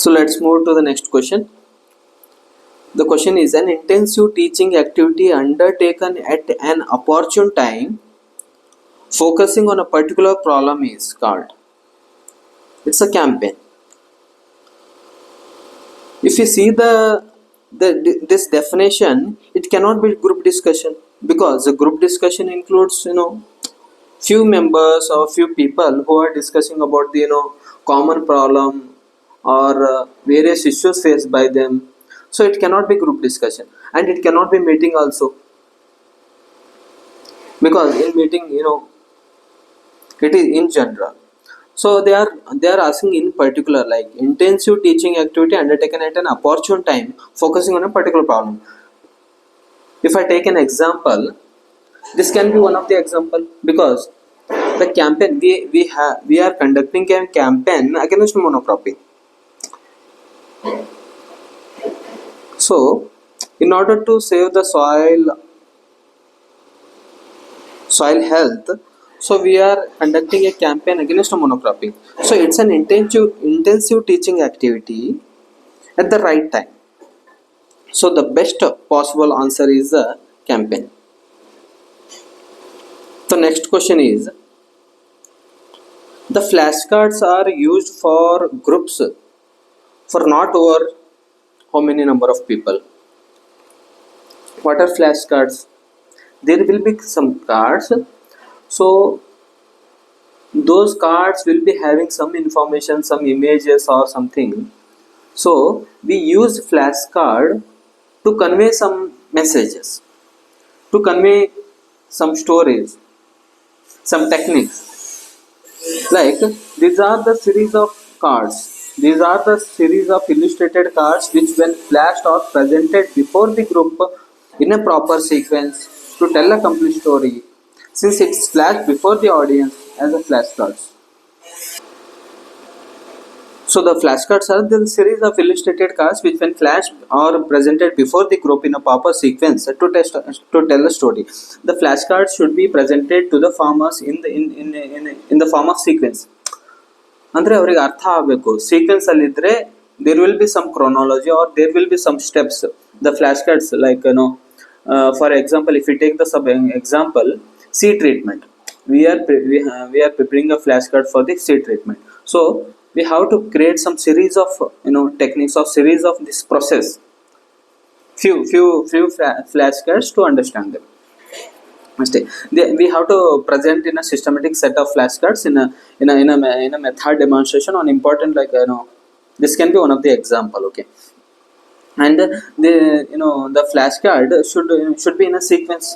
So let's move to the next question. The question is, an intensive teaching activity undertaken at an opportune time focusing on a particular problem is called. It's a campaign. If you see this definition, it cannot be group discussion, because the group discussion includes few members or few people who are discussing about the common problem or various issues faced by them. So it cannot be group discussion, and it cannot be meeting also, because in meeting it is in general. So they are asking in particular, like intensive teaching activity undertaken at an opportune time focusing on a particular problem. If I take an example, this can be one of the example, because the campaign we are conducting a campaign against monocropping. So in order to save the soil health, so we are conducting a campaign against monocropping. So it's an intensive teaching activity at the right time. So the best possible answer is the campaign. The next question is, the flashcards are used for groups for not over how many number of people. What are flashcards? There will be some cards, so those cards will be having some information, some images or something. So we use flashcard to convey some messages, to convey some stories, some techniques. Like, these are the series of cards, these are the series of illustrated cards which, when flashed or presented before the group in a proper sequence to tell a complete story, since it's flashed before the audience as a flashcards. So the flashcards are the series of illustrated cards which, when flashed or presented before the group in a proper sequence to tell a story. The flashcards should be presented to the farmers in the form of sequence. ಅಂದರೆ ಅವರಿಗೆ ಅರ್ಥ ಆಗಬೇಕು. Sequence ಅಲ್ಲಿ ಇದ್ರೆ there will be some chronology or there will be some steps. The flash cards, like for example, if you take the sub example, seed treatment, we are preparing a flashcard for the seed treatment. So we have to create some series of techniques or series of this process, few flashcards to understand them. We have to present in a systematic set of flashcards in a method demonstration on important, like this can be one of the example. Okay, and the flashcard should be in a sequence,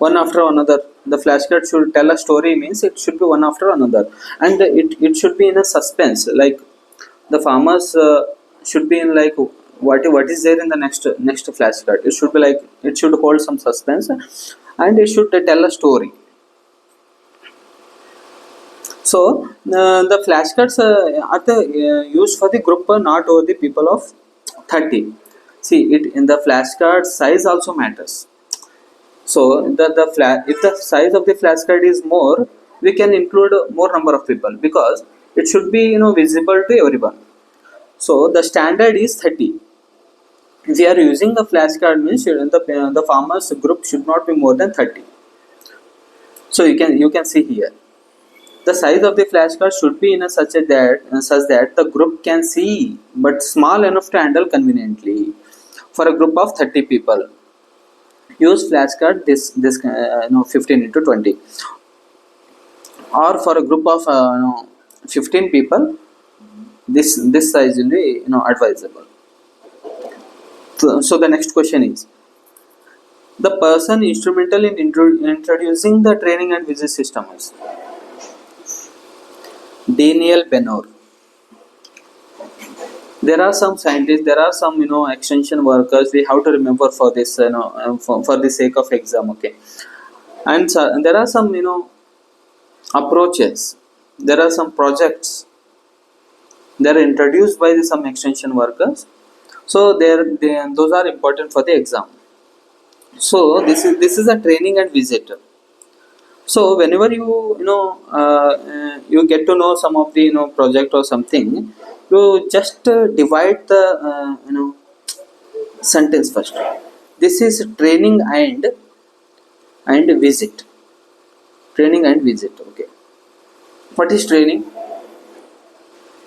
one after another. The flashcard should tell a story, means it should be one after another, and it should be in a suspense, like the farmers should be in, like, what is there in the next flashcard. It should be like, it should hold some suspense, and it should tell a story. So the flashcards are used for the group, not over the people of 30. See, it in the flashcard size also matters. So if the size of the flashcard is more, we can include more number of people, because it should be visible to everyone. So the standard is 30. If we are using the flashcard, means the farmers group should not be more than 30. So you can see here, the size of the flashcard should be in such that the group can see, but small enough to handle conveniently. For a group of 30 people, use flashcard this 15 into 20, or for a group of 15 people, this size will be advisable. So the next question is, the person instrumental in introducing the training and visit system is Daniel Benor. There are some scientists, there are some extension workers. We have to remember for this for the sake of exam. Okay, and there are some approaches, there are some projects, they are introduced by some extension workers. So those are important for the exam. So this is a training and visit. So whenever you get to know some of the project or something, You just divide the sentence first. This is training and visit. Training and visit. Okay. What is training?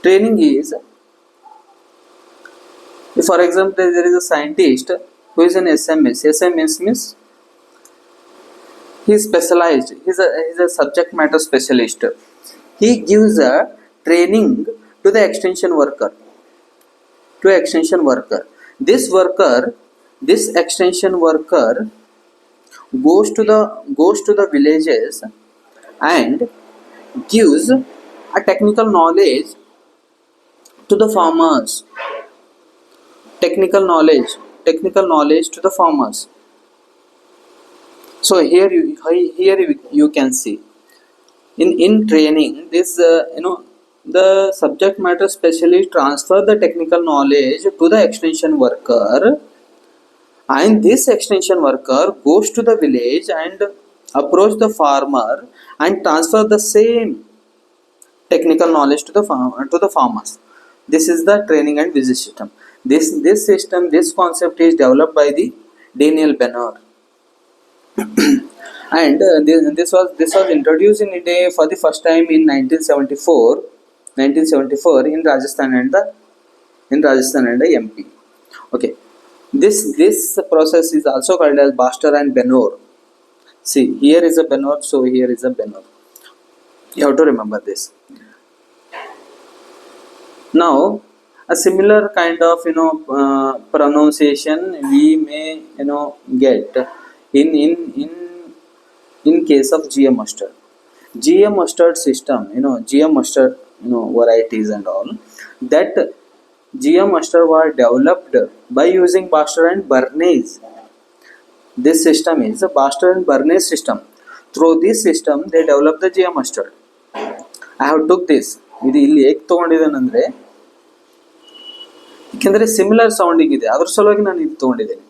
Training is, if for example there is a scientist who is an SMS. SMS means he is specialized. He's a subject matter specialist. He gives a training to the extension worker. To extension worker. This extension worker goes to the villages and gives a to the farmers technical knowledge to the farmers. So here you can see in training this the subject matter specialist transfer the technical knowledge to the extension worker, and this extension worker goes to the village and approach the farmer and transfer the same technical knowledge to the farmers. This is the training and visit system. This concept is developed by the Daniel Benner. And this was introduced in India for the first time in 1974 in Rajasthan and the MP. Okay, this process is also called as Baxter and Benor. See, here is a Benor, so here is a Benor. You have to remember this. Now, a similar kind of pronunciation we may get in case of GM mustard. GM mustard system, GM mustard varieties and all, that GM mustard were developed by using Baxter and Bernays. This system is the Baxter and Bernays system. Through this system they developed the GM mustard. I have took this. ಇದು ಇಲ್ಲಿ ಏಕೆ ತೊಗೊಂಡಿದ್ದೇನೆಂದರೆ ಏಕೆಂದರೆ similar sounding ಇದೆ, ಅದ್ರ ಸಲುವಾಗಿ ನಾನು ಇದು ತೊಗೊಂಡಿದ್ದೇನೆ.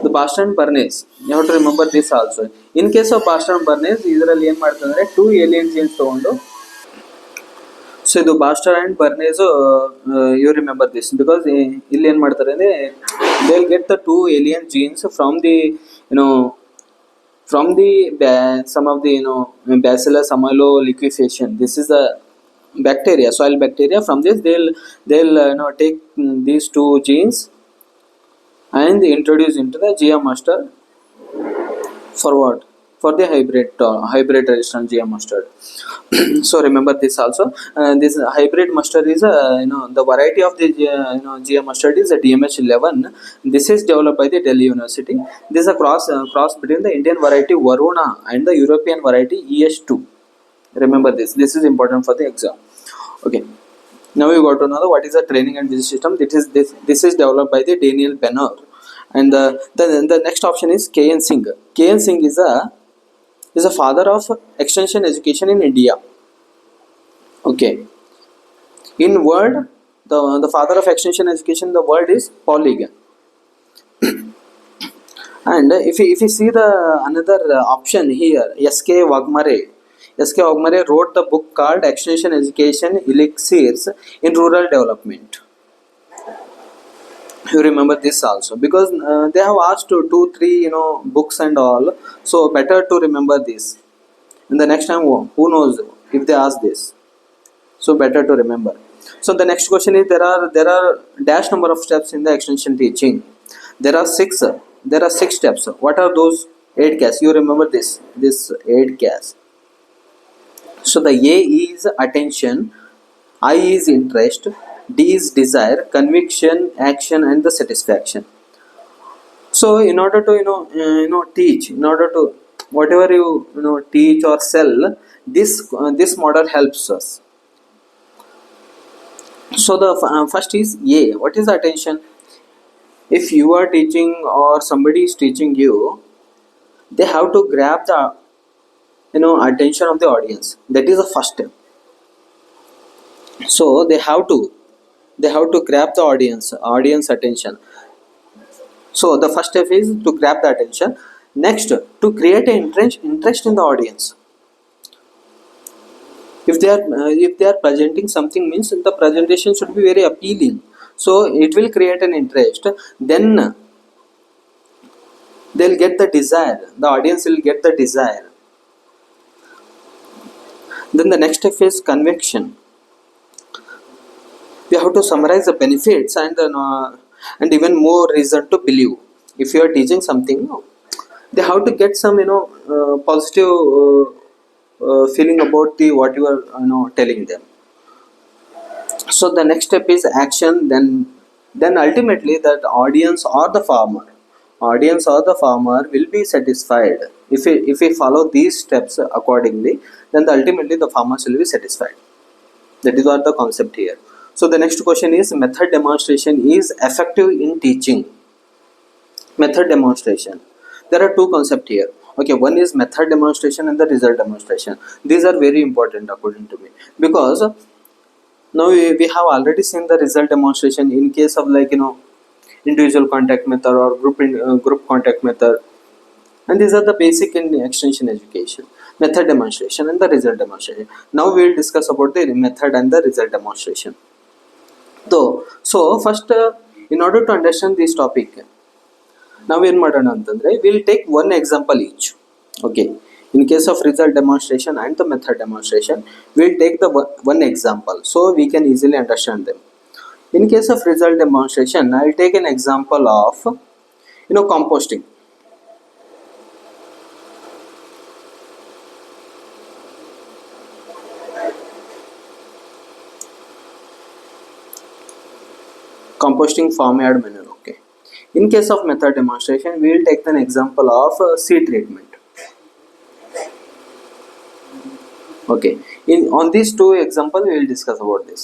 The Baxter and Bernays, you have to remember this also. In case of Baxter and Bernays, ಇದರಲ್ಲಿ ಏನು ಮಾಡ್ತಾರೆ ಅಂದರೆ 2 alien genes ತೊಗೊಂಡು, ಸೊ ಇದು Baxter and Bernays, you remember this because ಇಲ್ಲಿ ಏನು ಮಾಡ್ತಾರೆ ಅಂದರೆ they will get the 2 alien genes from the some of the Bacillus amyloliquefaction. This is the bacteria, soil bacteria. From this they'll take these 2 genes and introduce into the GM mustard for what? For the hybrid resistant GM mustard. So remember this also. This hybrid mustard is the variety of the GM mustard is a DMH11. This is developed by the Delhi University. This is a cross between the Indian variety Varuna and the European variety ES2. Remember this. This is important for the exam. Okay. Now you got to know what is the training and visit system. This is developed by the Daniel Benner. And the next option is K.N. Singh. K.N. Singh is a father of extension education in India. Okay. In word, the father of extension education, the word is Polygon. And if you see the another option here, S.K. Wagmare. S.K. Wagmare wrote the book called Extension Education Elixirs in Rural Development. You remember this also because they have asked 2-3 books and all, so better to remember this. And the next time, who knows if they ask this, so better to remember. So the next question is there are dash number of steps in the extension teaching. There are 6 steps. What are those 8 casts? You remember this 8 casts. So the A is attention, I is interest, D is desire, conviction, action, and the satisfaction. So in order to teach, in order to whatever you teach or sell, this model helps us. So the first is A. What is attention? If you are teaching or somebody is teaching you, they have to grab the attention of the audience. That is the first step. So they have to grab the audience attention. So the first step is to grab the attention. Next, to create an interest in the audience. If they are presenting something, means the presentation should be very appealing, so it will create an interest. Then they'll get the desire, the audience will get the desire. Then the next step is conviction. We have to summarize the benefits and even more reason to believe. If you are teaching something, they have to get some positive feeling about the what you are telling them. So the next step is action. Then ultimately that audience or the farmer will be satisfied. If we follow these steps accordingly, then ultimately the farmers will be satisfied. That is what the concept here. So the next question is, method demonstration is effective in teaching. Method demonstration, there are two concepts here. Okay, one is method demonstration and the result demonstration. These are very important according to me, because now we have already seen the result demonstration in case of individual contact method or group contact method, and these are the basic in extension education: method demonstration and the result demonstration. Now we will discuss about the method and the result demonstration. So first, in order to understand this topic, ನಾವೇನು ಮಾಡೋಣ ಅಂತಂದರೆ, will take one example each. Okay, in case of result demonstration and the method demonstration, we'll take the one example so we can easily understand them. In case of result demonstration, I'll take an example of composting. Composting farmyard manure. Okay, in case of method demonstration, we will take an example of seed treatment. Okay, on these two examples we will discuss about this.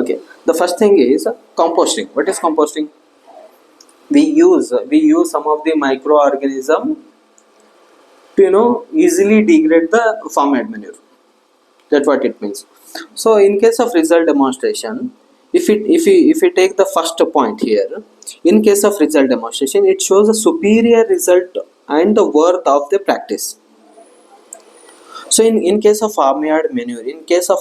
Okay, the first thing is composting. What is composting? We use some of the microorganism to easily degrade the farmyard manure. That's what it means. So in case of result demonstration, if we take the first point here, in case of result demonstration, it shows a superior result and the worth of the practice. So in case of farmyard manure, in case of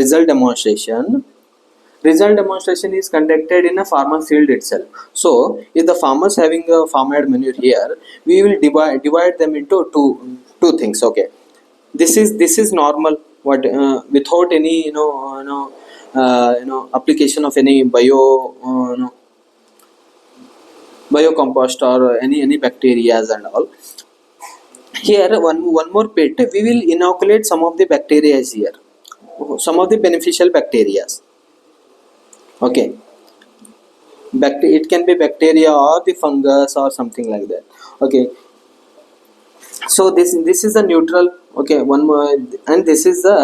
result demonstration is conducted in a farmer field itself. So if the farmers having a farmyard manure here, we will divide them into two things. Okay, this is normal, what without any application of any biocompost or any bacteria and all. Here one more pit, we will inoculate some of the bacteria here, some of the beneficial bacteria. Okay, it can be bacteria or the fungus or something like that. Okay, so this is a neutral. Okay, one more, and this is the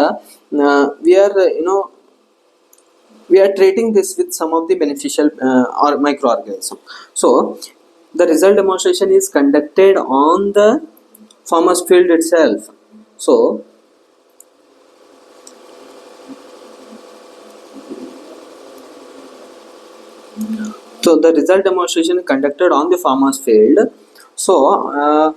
we are treating this with some of the beneficial or microorganism. So the result demonstration is conducted on the farmer's field itself. So the result demonstration conducted on the farmer's field. So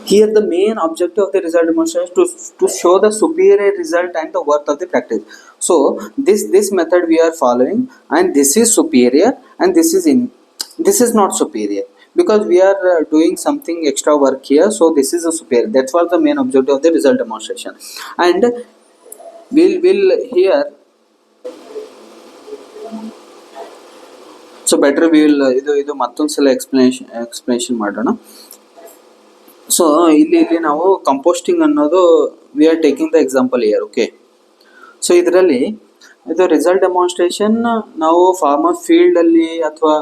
here the main objective of the result demonstration is to show the superior result and the worth of the practice. So this method we are following, and this is superior, and this is not superior, because we are doing something extra work here. So this is a superior. That's what the main objective of the result demonstration. And we'll here, so better we will ಇದು ಮತ್ತೊಂದ್ಸಲ explanation ಮಾಡೋಣ. So ಇಲ್ಲಿ ನಾವು composting ಅನ್ನೋದು we are taking the example year. Okay, so ಇದರಲ್ಲಿ ಇದು result demonstration ನಾವು farmer ಫೀಲ್ಡಲ್ಲಿ ಅಥವಾ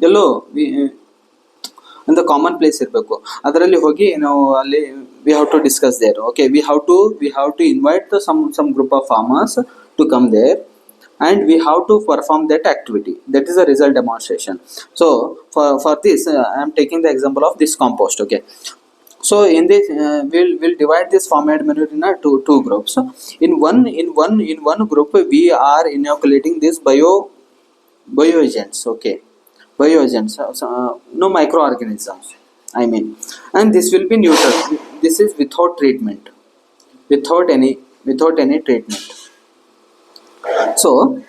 ಎಲ್ಲೋ ಒಂದು ಕಾಮನ್ ಪ್ಲೇಸ್ ಇರಬೇಕು, ಅದರಲ್ಲಿ ಹೋಗಿ ನಾವು ಅಲ್ಲಿ we have to discuss there. Okay, we have to invite some group of farmers to come there, and we have to perform that activity. That is a result demonstration. So for this I am taking the example of this compost. Okay, so in this we'll divide this farmyard manure in two groups. In one group we are inoculating this bioagents. Okay, bioagents, no microorganisms, I mean, and this will be neutral. this is without treatment, without any treatment. So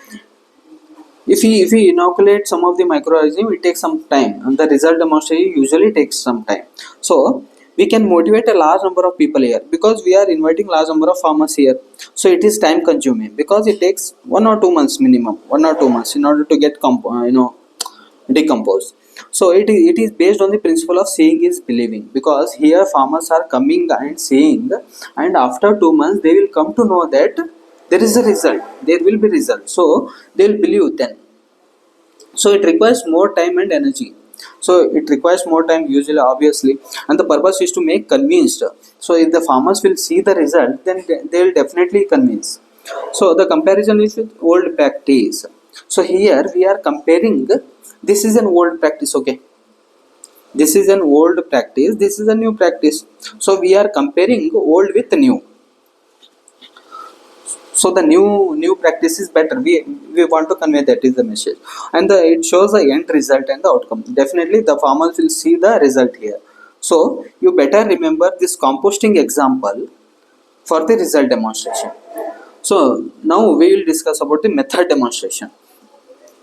if we inoculate some of the microorganism, it takes some time, and the result demonstration usually takes some time. So we can motivate a large number of people here, because we are inviting large number of farmers here. So it is time consuming, because it takes 1 or 2 months minimum, 1 or 2 months, in order to get decomposed. So it is based on the principle of seeing is believing, because here farmers are coming and seeing, and after 2 months they will come to know that there is a result, there will be result, so they will believe then. So it requires more time and energy. So it requires more time usually, obviously, and the purpose is to make convinced. So if the farmers will see the result, then they will definitely convince. So the comparison is with old practice. So here we are comparing, this is an old practice, okay, this is an old practice, this is a new practice. So we are comparing old with new. So the new practice is better, we want to convey, that is the message. And it shows the end result and the outcome. Definitely the farmers will see the result here. So you better remember this composting example for the result demonstration. So now we will discuss about the method demonstration.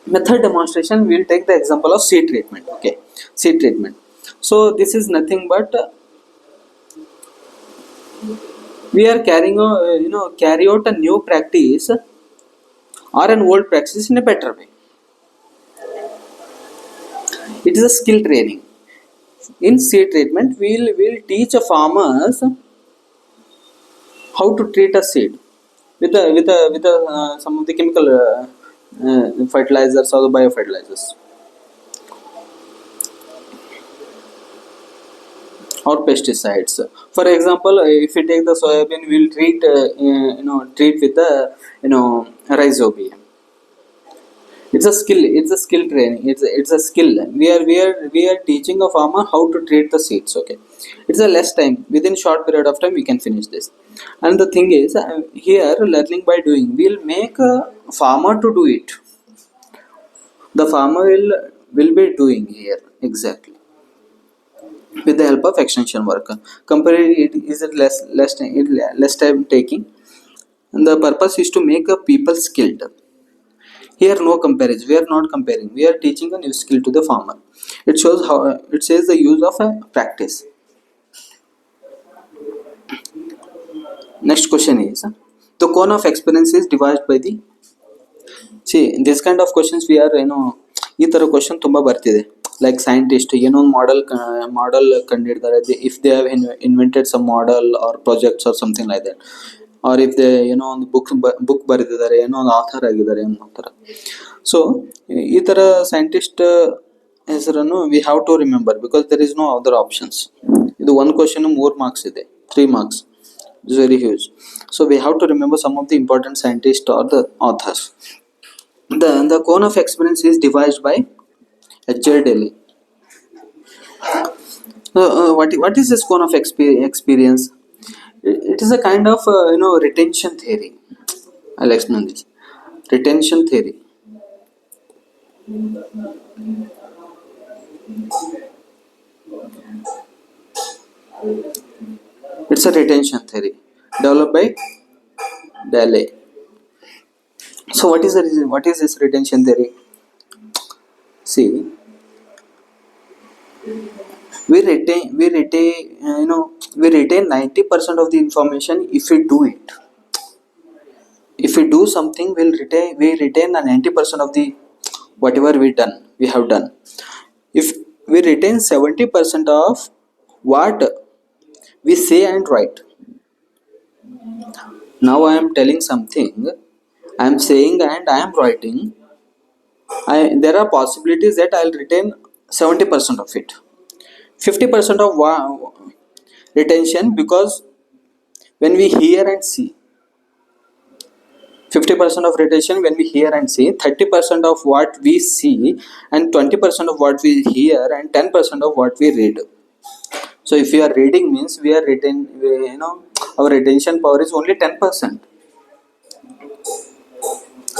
Method demonstration, we will take the example of seed treatment. Okay, seed treatment. So this is nothing but we are carrying a, carry out a new practice or an old practice in a better way. It is a skill training. In seed treatment, we'll teach a farmers how to treat a seed with some of the chemical fertilizers or the biofertilizers or pesticides. For example, if you take the soybean, we'll treat with the rhizobia. It's a skill training, it's a skill. We are teaching a farmer how to treat the seeds. Okay, it's a less time, within short period of time we can finish this. And the thing is, here learning by doing, we'll make a farmer to do it. The farmer will be doing here exactly, with the help of extension worker. Comparatively, it is a less time taking, and the purpose is to make a people skilled. Here no comparison, we are not comparing, we are teaching a new skill to the farmer. It shows how, it says the use of a practice. Next question is, the cone of experience is divided by the, see this kind of questions we are ಈ ತರ question ತುಂಬಾ ಬರ್ತಿದೆ. Like scientist ಏನೋ ಒಂದು model ಕಂಡಿಡ್ತಾರೆ, if they have invented some model or projects or something like that, or if they ಏನೋ ಒಂದು book ಬರೆದಿದ್ದಾರೆ, ಏನೋ ಒಂದು ಆಥರ್ ಆಗಿದ್ದಾರೆ ಅನ್ನೋ ಥರ. ಸೊ ಈ ಥರ ಸೈಂಟಿಸ್ಟ್ ಹೆಸರನ್ನು we have to remember, because there is no other options. ಇದು ಒಂದು ಕ್ವಶನ್ 3 marks ಇದೆ, 3 marks. It's very huge. So we have to remember some of the important scientists or the authors. The cone of experience is devised by H.J. Daly. What is this cone of experience? It is a kind of retention theory. I'll explain this. Retention theory. It's a retention theory developed by Daly. So what is this retention theory? See, we retain 90% of the information if we do it. If we do something, we retain 90% of the whatever we have done. If we retain 70% of what we say and write. Now I am telling something, I am saying and I am writing. There are possibilities that I'll retain 70% of it. 50% of retention, because when we hear and see. 50% of retention when we hear and see, 30% of what we see, and 20% of what we hear, and 10% of what we read. So if we are reading, means we are our retention power is only 10%.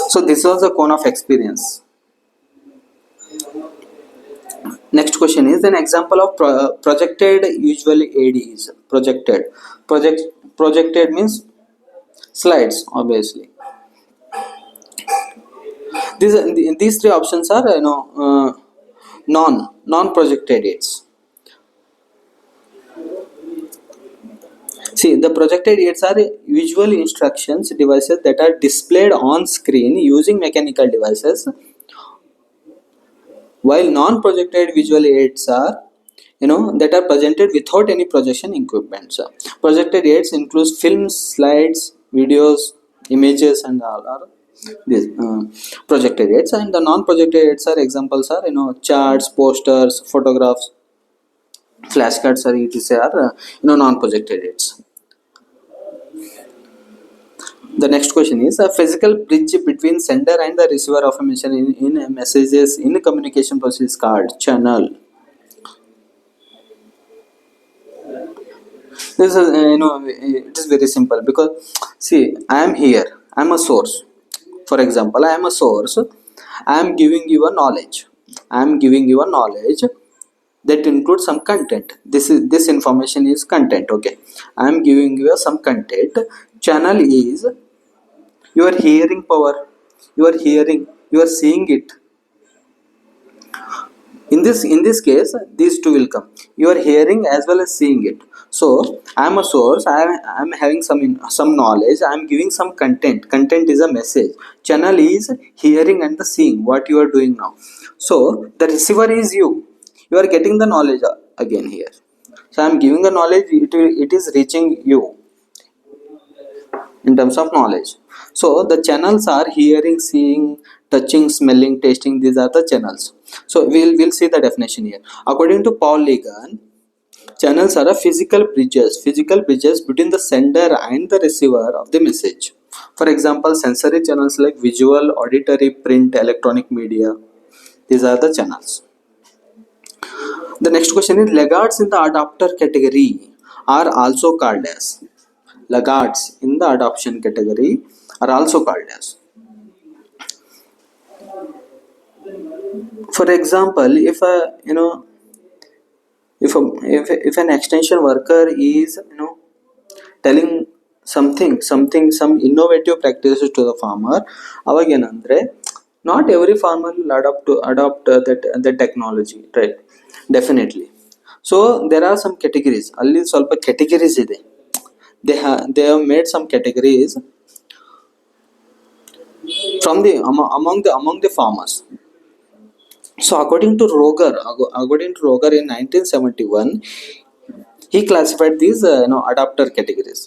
So this was the cone of experience. Next question is an example of projected, usually AD is projected. Project Projected means slides, obviously. These three options are non projected aids. See, the projected aids are visual instructions devices that are displayed on screen using mechanical devices, while non-projected visual aids are that are presented without any projection equipment. So, projected aids includes films, slides, videos, images, and all are these projected aids. And the non-projected aids are examples are charts, posters, photographs, flashcards, or etc. are non-projected aids. The next question is a physical bridge between sender and the receiver of a message in messages in communication process is called channel. This is it is very simple because see, I am here, I am a source. For example, I am a source, I am giving you a knowledge, I am giving you a knowledge that includes some content. This information is content. Okay, I am giving you some content. Channel is your hearing power, you are hearing, you are seeing it. In this case, these two will come, you are hearing as well as seeing it. So I am a source, I am having some knowledge, I am giving some content is a message. Channel is hearing and the seeing what you are doing now. So the receiver is you are getting the knowledge again here. So I am giving the knowledge, it is reaching you in terms of knowledge. So the channels are hearing, seeing, touching, smelling, tasting. These are the channels. So we'll see the definition here. According to Paul Ligon, channels are a physical bridges between the sender and the receiver of the message. For example, sensory channels like visual, auditory, print, electronic media. These are the channels. The next question is laggards in the adapter category are also called as. Laggards in the adoption category are also called as. For example, if a if an extension worker is telling some innovative practices to the farmer, ಅವಾಗೇನಂದ್ರೆ not every farmer will adopt that technology, right? Definitely. So there are some categories, ಅಲ್ಲಿ ಸ್ವಲ್ಪ categories ಇದೆ. They have made some categories from the among the farmers. So according to Roger in 1971, he classified these adapter categories: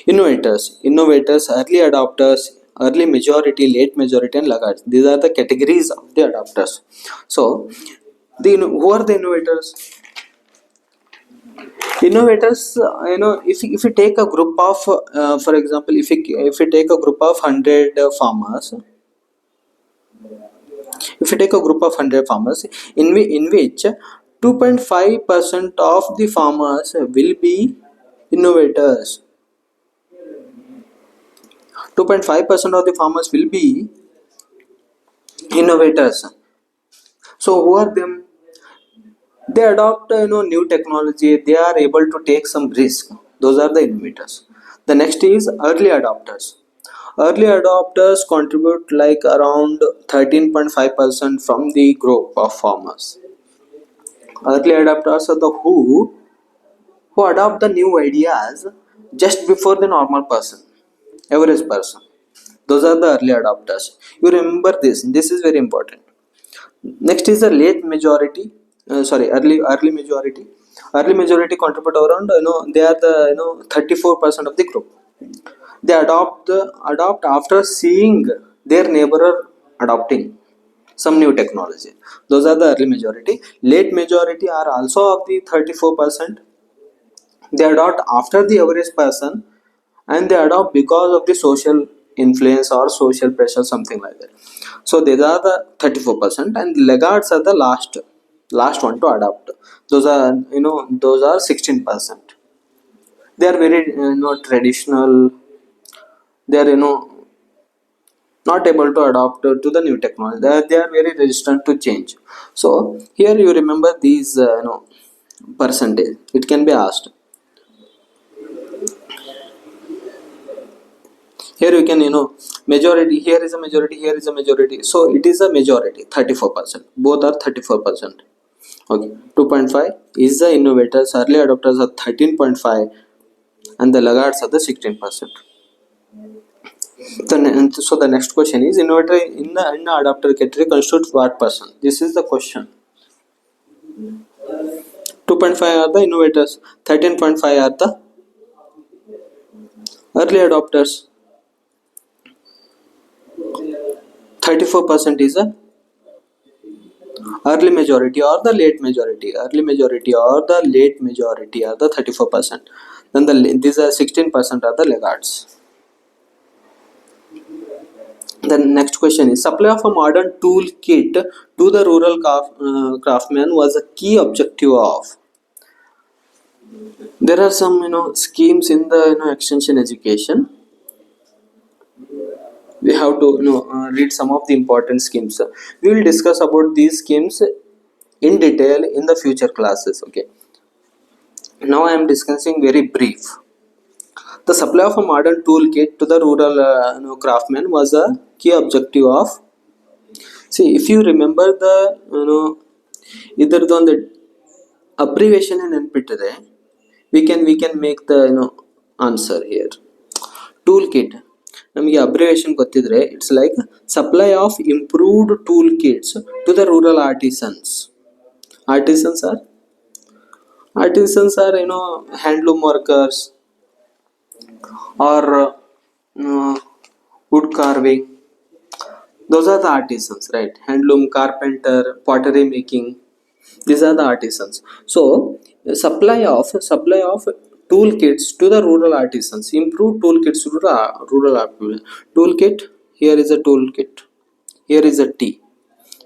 innovators, early adopters, early majority, late majority, and laggards. These are the categories of the adopters. So who are the innovators? Innovators, if you take a group of for example, if you take a group of 100 farmers, if you take a group of 100 farmers in which 2.5% of the farmers will be innovators. 2.5% of the farmers will be innovators. So who are them? They adopt new technology, they are able to take some risk. Those are the innovators. The next is early adopters. Early adopters contribute like around 13.5% from the group of farmers. Early adopters are the who adopt the new ideas just before the normal person, average person. Those are the early adopters. You remember this. This is very important. Next is the late majority. Early majority. Early majority contribute around they are the 34% of the group. They adopt after seeing their neighbor adopting some new technology. Those are the early majority. Late majority are also of the 34%. They adopt after the average person, and they adopt because of the social influence or social pressure, something like that. So these are the 34%, and laggards are the last one to adopt. Those are 16%. They are very traditional. They are not able to adopt to the new technology. They are very resistant to change. So here you remember these percentage, it can be asked. Here you can majority, here is a majority, here is a majority, so it is a majority 34%, both are 34%. Okay, 2.5 is the innovators, early adopters are 13.5, and the laggards are the 16%. So the next question is, innovator in the adopter category constitutes what percent? This is the question. 2.5 are the innovators, 13.5 are the early adopters, 34% is a early majority or the late majority. Early majority or the late majority are the 34%. Then these are 16% are the laggards. The next question is, supply of a modern toolkit to the rural craftsman was a key objective of. There are some schemes in the extension education. We have to read some of the important schemes. We will discuss about these schemes in detail in the future classes. Okay, now I am discussing very brief. The supply of a modern toolkit to the rural craftsman was a key objective of. See, if you remember the ಇದರದೊಂದು abbreviation ನೆನಪಿಟ್ಟರೆ we can make the answer here. Toolkit, ನಮಗೆ abbreviation ಗೊತ್ತಿದ್ರೆ it's like supply of improved tool kits to the rural artisans. Artisans are handloom workers or wood carving. Those are the artisans, right? Handloom, carpenter, pottery making, these are the artisans. So supply of toolkits to the rural artisans, improve toolkits to the rural artisans. Toolkit, here is a toolkit, here is a T.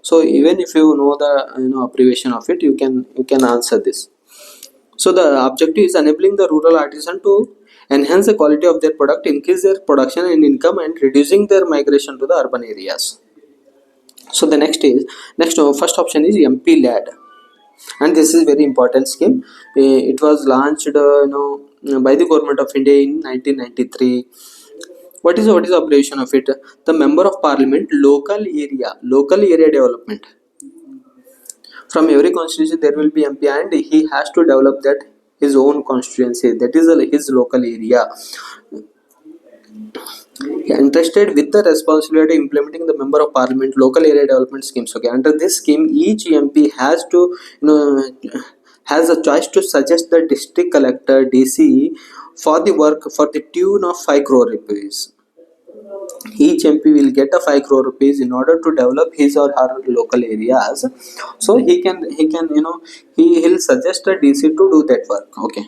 So even if you know the abbreviation of it, you can answer this. So the objective is enabling the rural artisan to enhance the quality of their product, increase their production and income, and reducing their migration to the urban areas. So the first option is MP LAD, and this is very important scheme. It was launched by the government of India in 1993. What is the abbreviation of it? The Member of Parliament, local area development. From every constituency there will be MP, and he has to develop that his own constituency, that is his local area. Entrusted with the responsibility of implementing the Member of Parliament local area development schemes. Okay, under this scheme each MP has a choice to suggest the district collector, DC, for the work for the tune of 5 crore rupees. Each MP will get a 5 crore rupees in order to develop his or her local areas. So he'll suggest a DC to do that work. Okay,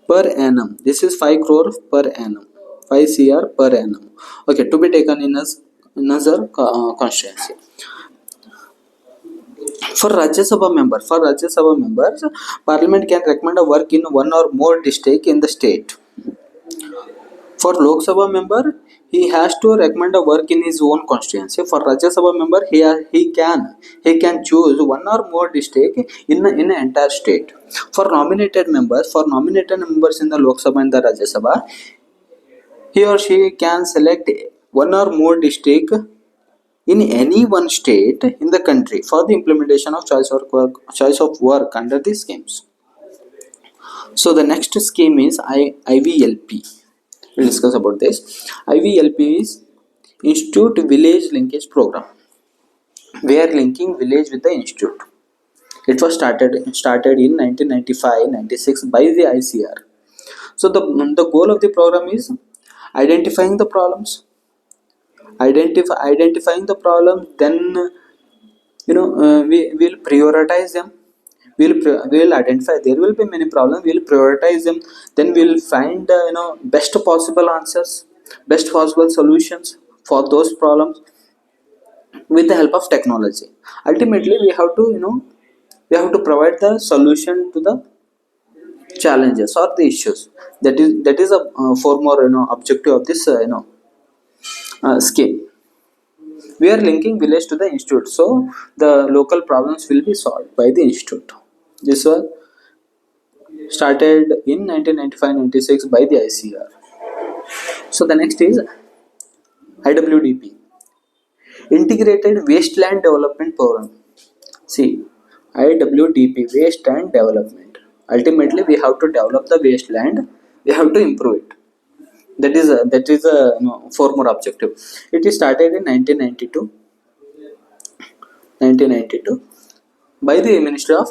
per annum, this is 5 crore per annum, 5 CR per annum. Okay, to be taken in as another constituency. For Rajya Sabha members, Parliament can recommend a work in one or more district in the state. For Lok Sabha member, he has to recommend a work in his own constituency. For Rajya Sabha member, he can choose one or more district in an entire state. For nominated members in the Lok Sabha and the Rajya Sabha, he or she can select one or more district in any one state in the country for the implementation of choice of work under these schemes. So the next scheme is IVLP. We'll discuss about this. IVLP is Institute Village Linkage Program. We are linking village with the institute. It was started in 1995-96 by the ICR. So the goal of the program is identifying the problems, then we will prioritize them. We'll identify there will be many problems, we'll prioritize them, then we'll find best possible answers, best possible solutions for those problems with the help of technology. Ultimately we have to provide the solution to the challenges or the issues. That is a form or objective of this scheme. We are linking village to the institute, so the local problems will be solved by the institute. This was started in 1995-96 by the ICR. So the next is IWDP, Integrated Wasteland Development Program. See, IWDP, Waste and Development. Ultimately, we have to develop the wasteland. We have to improve it. That is a four more objective. It is started in 1992 by the Ministry of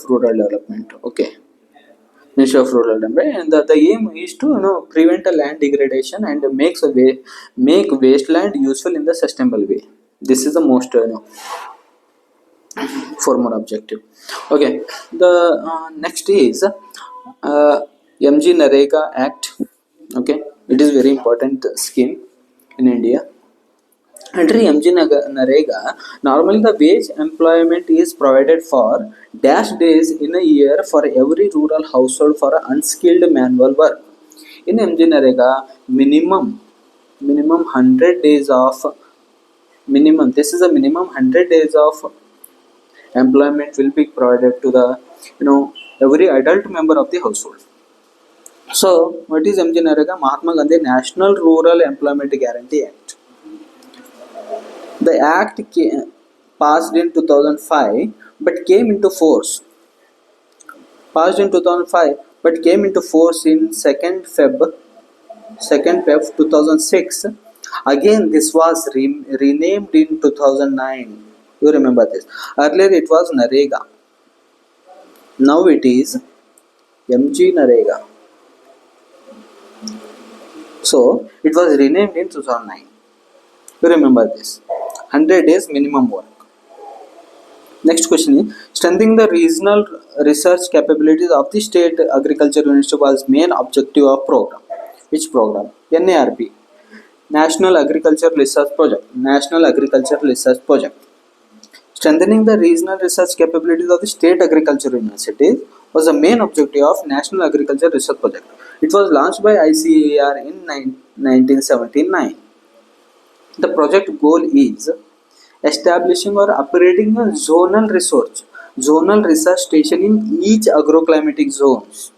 Rural Development. Okay, Ministry of Rural Development, and the aim is to prevent a land degradation and make wasteland useful in the sustainable way. This is the most four more objective. Okay, the next is MG Narega Act. Okay, it is very important scheme in India. Under MG Narega, normally the wage employment is provided for dash days in a year for every rural household for unskilled manual work. In MG Narega, minimum 100 days of minimum. This is a minimum 100 days of employment will be provided to the every adult member of the household. So, what is MG Narega? Mahatma Gandhi National Rural Employment Guarantee Act. The act passed in 2005 but came into force. Passed in 2005 but came into force in 2nd Feb 2006. Again, this was renamed in 2009. You remember this. Earlier it was Narega. Now it is MG Narega. So it was renamed in 2009. You remember this. 100 days minimum work. Next question is, strengthening the regional research capabilities of the state agriculture university was main objective of program. Which program? NARP. National Agriculture Research Project. National Agriculture Research Project. Strengthening the regional research capabilities of the state agriculture universities was the main objective of National Agriculture Research Project. It was launched by ICAR in 1979. The project goal is establishing or operating a zonal research station in each agroclimatic zones,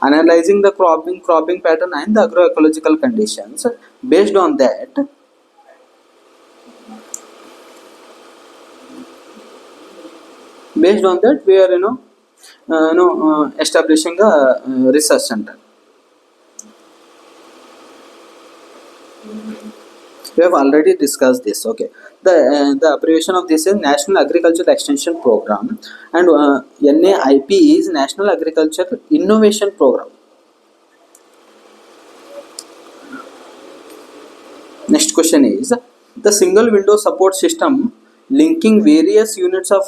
analyzing the cropping pattern and the agroecological conditions. Based on that, we are establishing a research center. We have already discussed this. Okay, the abbreviation of this is National Agriculture Extension Program, and NAIP is National Agriculture Innovation Program. Next question is, the single window support system linking various units of